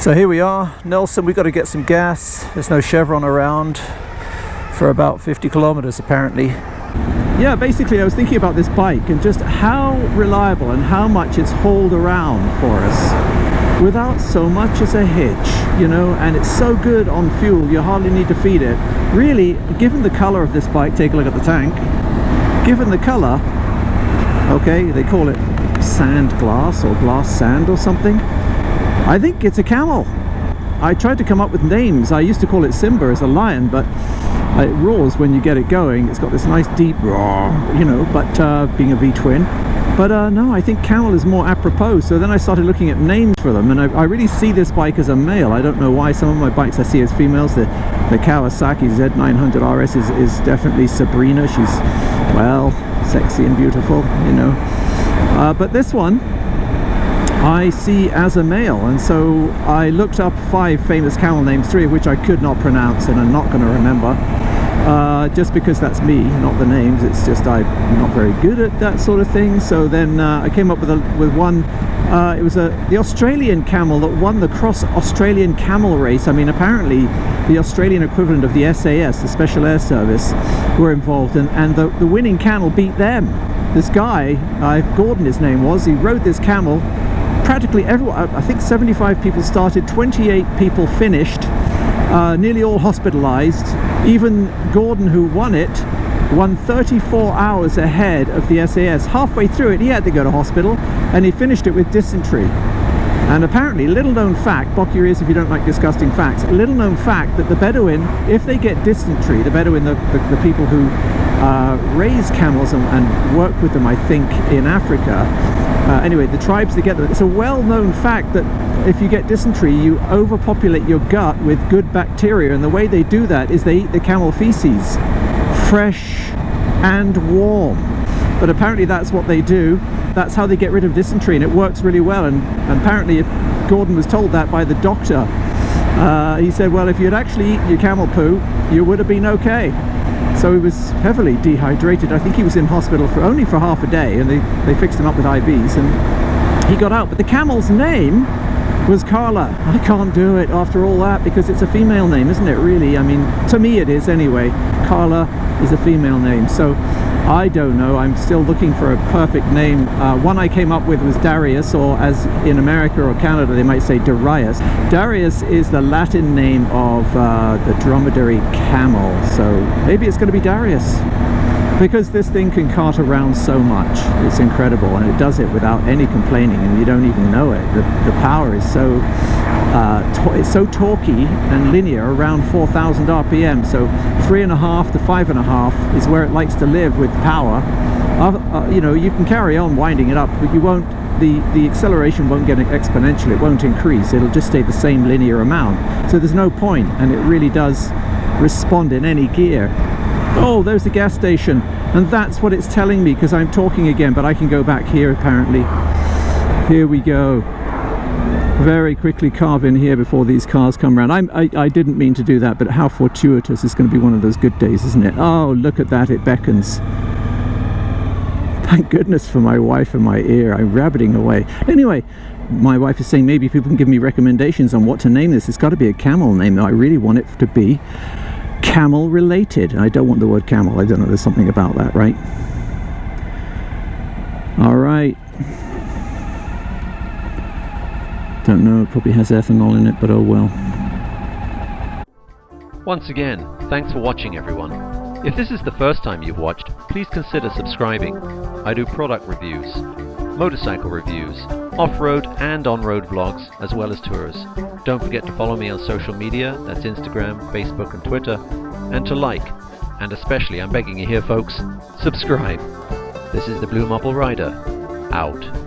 So here we are, Nelson, we've got to get some gas. There's no Chevron around for about 50 kilometers apparently. Yeah, basically I was thinking about this bike and just how reliable and how much it's hauled around for us without so much as a hitch, you know, and it's so good on fuel, you hardly need to feed it. Really, given the color of this bike, take a look at the tank, given the color, okay, they call it sand glass or glass sand or something, I think it's a Camel. I tried to come up with names. I used to call it Simba as a lion, but it roars when you get it going. It's got this nice deep roar, you know, but being a V-twin. But no, I think Camel is more apropos. So then I started looking at names for them, and I really see this bike as a male. I don't know why. Some of my bikes I see as females. The Kawasaki Z900 RS is definitely Sabrina. She's, well, sexy and beautiful, you know. But this one I see as a male, and so I looked up 5 famous Camel names, 3 of which I could not pronounce and I'm not going to remember, just because that's me, not the names. It's just I'm not very good at that sort of thing. So then I came up with one. It was the Australian Camel that won the Cross Australian Camel race. I mean, apparently the Australian equivalent of the SAS, the Special Air Service, were involved, and the winning camel beat them. This guy, Gordon his name was, he rode this camel. Practically everyone, I think 75 people started, 28 people finished, nearly all hospitalized. Even Gordon, who won it, won 34 hours ahead of the SAS. Halfway through it, he had to go to hospital, and he finished it with dysentery. And apparently, little known fact, box your ears if you don't like disgusting facts, little known fact that the Bedouin, if they get dysentery, the Bedouin, the people who raise camels and work with them, I think, in Africa, anyway, the tribes together, it's a well-known fact that if you get dysentery, you overpopulate your gut with good bacteria, and the way they do that is they eat the camel feces, fresh and warm. But apparently that's what they do. That's how they get rid of dysentery, and it works really well. And apparently, if Gordon was told that by the doctor, he said, well, if you'd actually eaten your camel poo, you would have been okay. So he was heavily dehydrated. I think he was in hospital only for half a day, and they fixed him up with IVs, and he got out. But the camel's name was Carla. I can't do it after all that, because it's a female name, isn't it, really? I mean, to me it is anyway. Carla is a female name, so I don't know. I'm still looking for a perfect name. One I came up with was Darius, or as in America or Canada they might say Darius. Darius is the Latin name of the dromedary camel, so maybe it's going to be Darius, because this thing can cart around so much. It's incredible, and it does it without any complaining, and you don't even know it. The power is so it's so torquey and linear, around 4,000 RPM, so 3.5 to 5.5 is where it likes to live with power. You know, you can carry on winding it up, but you won't, the acceleration won't get exponential, it won't increase, it'll just stay the same linear amount, so there's no point, and it really does respond in any gear. Oh, there's the gas station, and that's what it's telling me, because I'm talking again, but I can go back here apparently. Here we go. Very quickly carve in here before these cars come around. I didn't mean to do that, but how fortuitous. It's going to be one of those good days, isn't it? Oh, look at that, it beckons. Thank goodness for my wife in my ear. I'm rabbiting away. Anyway, my wife is saying maybe people can give me recommendations on what to name this. It's got to be a camel name, though. I really want it to be camel related. I don't want the word camel. I don't know, there's something about that, right? All right. Don't know, it probably has ethanol in it, but oh well. Once again, thanks for watching, everyone. If this is the first time you've watched, please consider subscribing. I do product reviews, motorcycle reviews, off-road and on-road vlogs, as well as tours. Don't forget to follow me on social media, that's Instagram, Facebook and Twitter, and to like, and especially, I'm begging you here folks, subscribe. This is the BlueMarbleRider, out.